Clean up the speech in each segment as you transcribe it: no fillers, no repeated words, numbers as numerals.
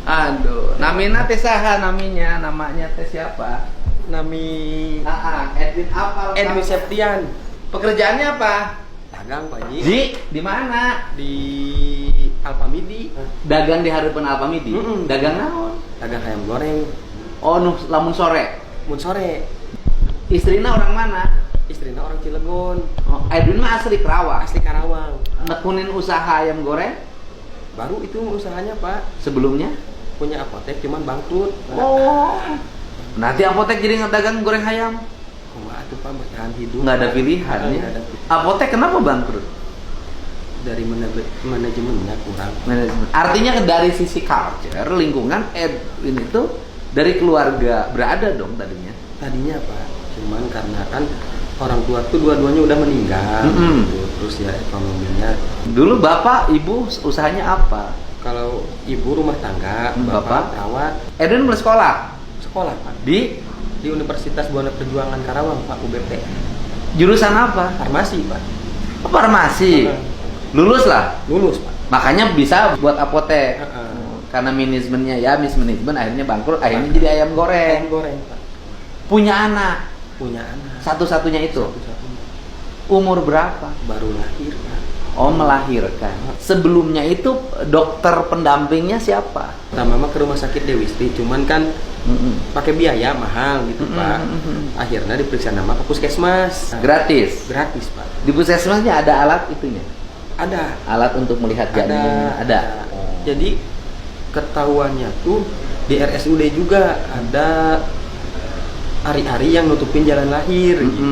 Aduh, namina teh saha namanya teh siapa? Nami Edwin apa? Edwin Septian. Pekerjaannya apa? Dagang Pak Haji. Di mana? Di Alpamidi. Dagang di harapan Alpamidi. Dagang naon? Dagang ayam goreng. Oh, lamun sore. Mun sore. Istrina orang mana? Istrinya orang Cilegon. Oh, Edwin mah asli Karawang. Asli Karawang. Nekunin usaha ayam goreng? Baru itu usahanya Pak. Sebelumnya? Punya apotek cuman bangkrut. Oh. Nanti apotek jadi ngedagang goreng ayam? Enggak tuh Pak, bertahan hidup. Nggak ada pilihan ya? Nggak ada. Apotek kenapa bangkrut? Dari manajemennya kurang. Manajemen. Artinya dari sisi culture, lingkungan Edwin itu dari keluarga berada dong tadinya? Tadinya Pak, cuman karena kan orang tua tuh dua-duanya udah meninggal gitu. Terus ya ekonominya. Dulu bapak, ibu usahanya apa? Kalau ibu rumah tangga, Bapak? perawat. Edwin mulai sekolah? Sekolah Pak. Di Universitas Buana Perjuangan Karawang Pak, UBP. jurusan apa? Farmasi Pak. Oh, farmasi. Lulus lah? Lulus Pak. Makanya bisa buat apotek. Heeh. Karena manajemennya ya mismanagement, akhirnya bangkrut, akhirnya jadi ayam goreng. Ayam goreng Pak. Punya anak? Punya anak. Satu-satunya itu? Satu-satunya. Umur berapa? Baru lahir Pak. Oh, melahirkan. Sebelumnya itu dokter pendampingnya siapa? Pertama mah ke rumah sakit Dewisti, cuman kan pakai biaya mahal gitu Pak. Akhirnya diperiksa nama ke puskesmas. Gratis? Gratis Pak. Di puskesmasnya ada alat itunya? Ada. Alat untuk melihat janin? Ada. Jadi ketahuannya tuh di RSUD juga ada ari-ari yang nutupin jalan lahir gitu.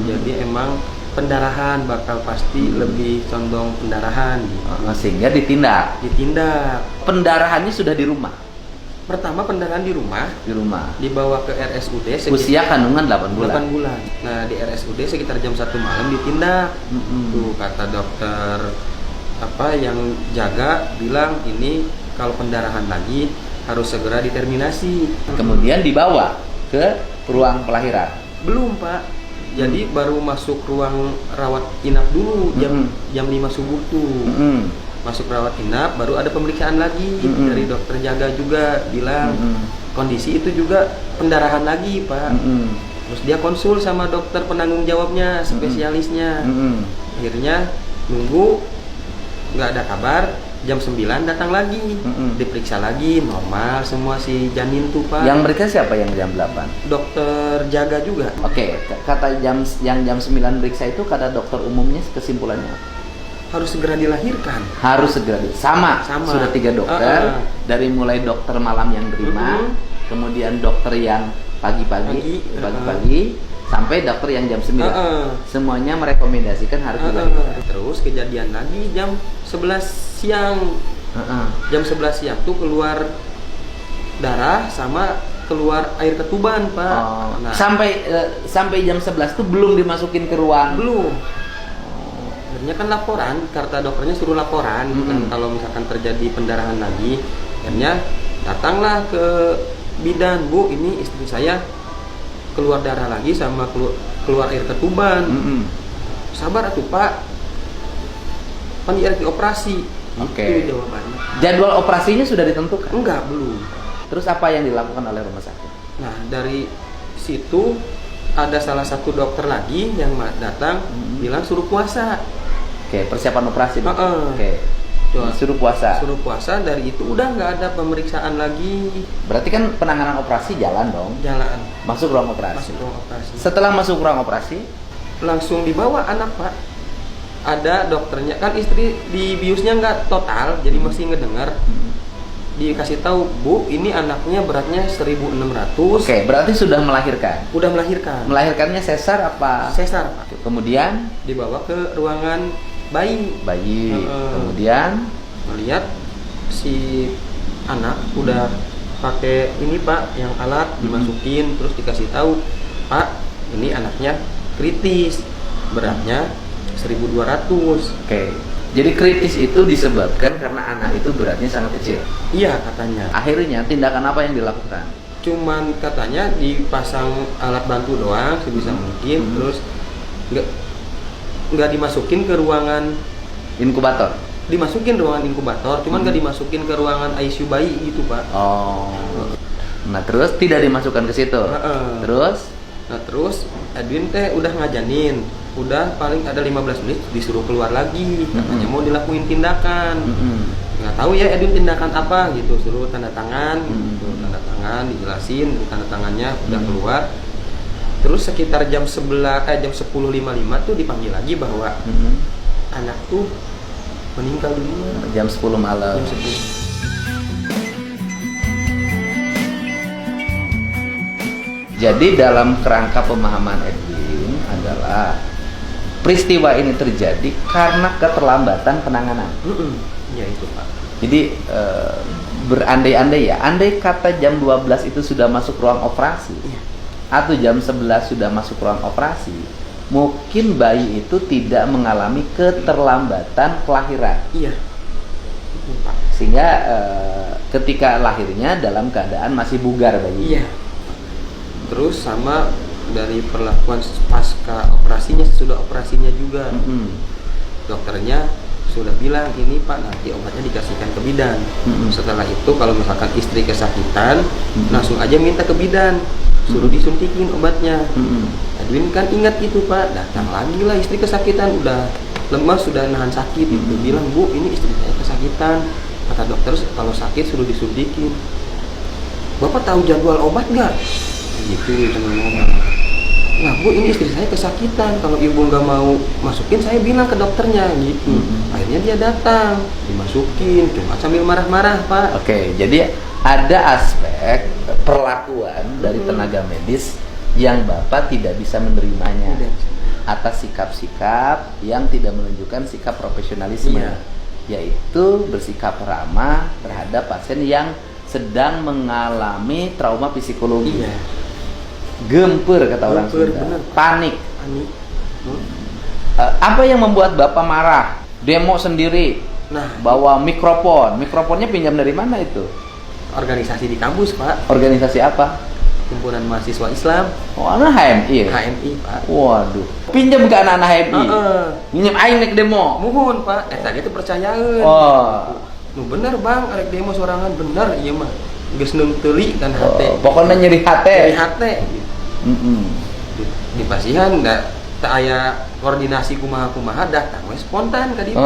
Jadi emang pendarahan bakal pasti lebih condong pendarahan gitu. Sehingga ditindak. Pendarahannya sudah di rumah? Pertama pendarahan di rumah. Di rumah. Dibawa ke RSUD Usia kandungan 8 bulan. 8 bulan. Nah, di RSUD sekitar jam 1 malam ditindak. Tuh kata dokter apa yang jaga bilang ini kalau pendarahan lagi harus segera diterminasi. Kemudian dibawa ke ruang kelahiran. Belum, Pak. Jadi baru masuk ruang rawat inap dulu jam 5 subuh tuh. Masuk rawat inap baru ada pemeriksaan lagi dari dokter jaga juga bilang kondisi itu juga pendarahan lagi Pak. Terus dia konsul sama dokter penanggung jawabnya, spesialisnya. Akhirnya nunggu nggak ada kabar, jam 9 datang lagi, diperiksa lagi normal semua si janin tuh Pak. Yang mereka siapa yang jam 8? Dokter jaga juga. Oke, kata jam 9 periksa itu kata dokter umumnya kesimpulannya harus segera dilahirkan. Harus segera sama. Sudah 3 dokter. Dari mulai dokter malam yang terima, kemudian dokter yang pagi-pagi, sampai dokter yang jam 9. Semuanya merekomendasikan harus dilahirkan. Terus kejadian lagi jam 11 siang. Jam 11 siang tuh keluar darah sama keluar air ketuban, Pak. Nah, sampai jam 11 tuh belum dimasukin ke ruang. Belum. Akhirnya kan laporan, kata dokternya suruh laporan kan kalau misalkan terjadi pendarahan lagi. Akhirnya datanglah ke bidan, Bu, ini istri saya keluar darah lagi sama keluar air ketuban. Sabar atuh Pak, kan dioperasi. Oke. Itu jawabannya. Jadwal operasinya sudah ditentukan? Enggak, belum. Terus apa yang dilakukan oleh rumah sakit? Nah, dari situ ada salah satu dokter lagi yang datang bilang suruh puasa. Oke, persiapan operasi. Oke. Suruh puasa. Suruh puasa, dari itu udah nggak ada pemeriksaan lagi. Berarti kan penanganan operasi jalan dong? Jalan. Masuk ruang operasi. Masuk ruang operasi. Setelah masuk ruang operasi, langsung dibawa anak Pak. Ada dokternya, kan istri di biusnya nggak total, jadi masih ngedengar. Dikasih tahu, Bu, ini anaknya beratnya 1.600. Oke, berarti sudah melahirkan. Udah melahirkan. Melahirkannya sesar apa? Sesar, Pak. Kemudian dibawa ke ruangan bayi. Kemudian melihat si anak udah pakai ini Pak, yang alat dimasukin, terus dikasih tahu, Pak, ini anaknya kritis, beratnya 1.200. Oke. Jadi kritis itu disebabkan karena anak itu beratnya sangat kecil. Iya, katanya. Akhirnya tindakan apa yang dilakukan? Cuman katanya dipasang alat bantu doang sebisa mungkin, terus nggak dimasukin ke ruangan inkubator. dimasukin ruangan inkubator, cuman nggak dimasukin ke ruangan ICU bayi gitu Pak. Oh. Nah terus tidak dimasukkan ke situ. Terus? Nah terus Edwin teh udah ngajanin, udah paling ada 15 menit disuruh keluar lagi, katanya mau dilakuin tindakan. Nggak tahu ya Edwin tindakan apa gitu, suruh tanda tangan, gitu. Tanda tangan dijelasin, tanda tangannya udah keluar. Terus sekitar jam 10.55 tuh dipanggil lagi bahwa anak tuh meninggal dunia. Jam 10 malam. Jam 10. Jadi dalam kerangka pemahaman Edwin adalah peristiwa ini terjadi karena keterlambatan penanganan. Ya itu Pak. Jadi berandai-andai ya, andai kata jam 12 itu sudah masuk ruang operasi, atau jam 11 sudah masuk ruang operasi, mungkin bayi itu tidak mengalami keterlambatan kelahiran. Iya. Pak. Sehingga ketika lahirnya dalam keadaan masih bugar bayi. Iya. Terus sama dari perlakuan pasca operasinya, sesudah operasinya juga. Dokternya sudah bilang ini Pak nanti obatnya dikasihkan ke bidan. Setelah itu kalau misalkan istri kesakitan, langsung aja minta ke bidan, suruh disuntikin obatnya. Edwin kan ingat itu Pak, datang lagi lah istri kesakitan, udah lemas, sudah nahan sakit. Itu bilang, Bu ini istri saya kesakitan. Kata dokter kalau sakit suruh disuntikin. Bapak tahu jadwal obat nggak? Gitu teman-teman. Nah Bu ini istri saya kesakitan, kalau ibu nggak mau masukin saya bilang ke dokternya gitu. Akhirnya dia datang, dimasukin, cuma sambil marah-marah Pak. Oke, jadi ada aspek perlakuan dari tenaga medis yang Bapak tidak bisa menerimanya atas sikap-sikap yang tidak menunjukkan sikap profesionalisme, yaitu bersikap ramah terhadap pasien yang sedang mengalami trauma psikologi. Gemper kata orang Sunda, panik. Apa yang membuat Bapak marah? Demo sendiri, bawa mikrofonnya pinjam dari mana itu? Organisasi di kampus Pak. Organisasi apa? Himpunan Mahasiswa Islam. Oh, anak HMI. HMI Pak. Waduh, pinjam ke anak-anak HMI. Pinjam aing naik demo. Mohon Pak, eta gitu percayaan. Nu bener Bang, arek demo sorangan bener ieu mah. Geus neung teuli dan hate. Pokoknya nyeri hate. Nyeri hate. Di pasihan tak aya koordinasi kumaha-kumaha, datang we spontan ka ditu.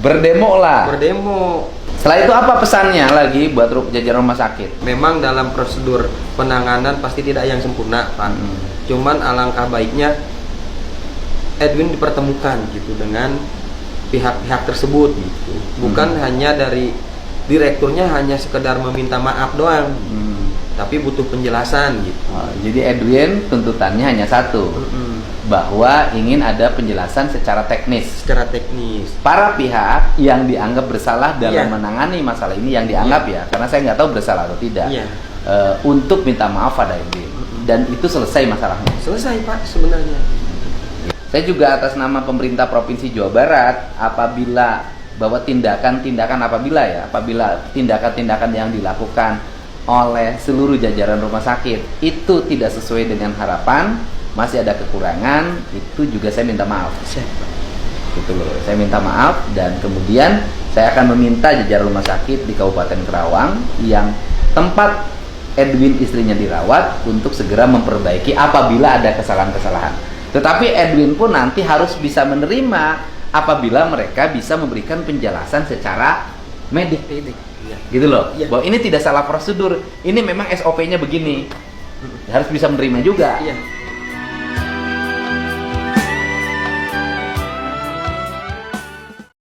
Berdemo lah. Berdemo. Setelah itu apa pesannya lagi buat jajaran rumah sakit? Memang dalam prosedur penanganan pasti tidak yang sempurna, Pak. Cuman alangkah baiknya Edwin dipertemukan gitu dengan pihak-pihak tersebut gitu. Bukan hanya dari direkturnya hanya sekedar meminta maaf doang. Tapi butuh penjelasan gitu. Jadi Edwin tuntutannya hanya satu, bahwa ingin ada penjelasan secara teknis. Secara teknis. Para pihak yang dianggap bersalah dalam menangani masalah ini, yang dianggap ya, karena saya nggak tahu bersalah atau tidak, untuk minta maaf pada Edwin. Dan itu selesai masalahnya. Selesai Pak sebenarnya. Saya juga atas nama pemerintah Provinsi Jawa Barat, apabila bahwa tindakan-tindakan apabila tindakan-tindakan yang dilakukan oleh seluruh jajaran rumah sakit itu tidak sesuai dengan harapan, masih ada kekurangan, itu juga saya minta maaf. Gitu loh, saya minta maaf, dan kemudian saya akan meminta jajaran rumah sakit di Kabupaten Kerawang yang tempat Edwin istrinya dirawat untuk segera memperbaiki apabila ada kesalahan-kesalahan. Tetapi Edwin pun nanti harus bisa menerima apabila mereka bisa memberikan penjelasan secara medik. Gitu loh, bahwa ini tidak salah prosedur, ini memang SOP-nya begini, harus bisa menerima juga.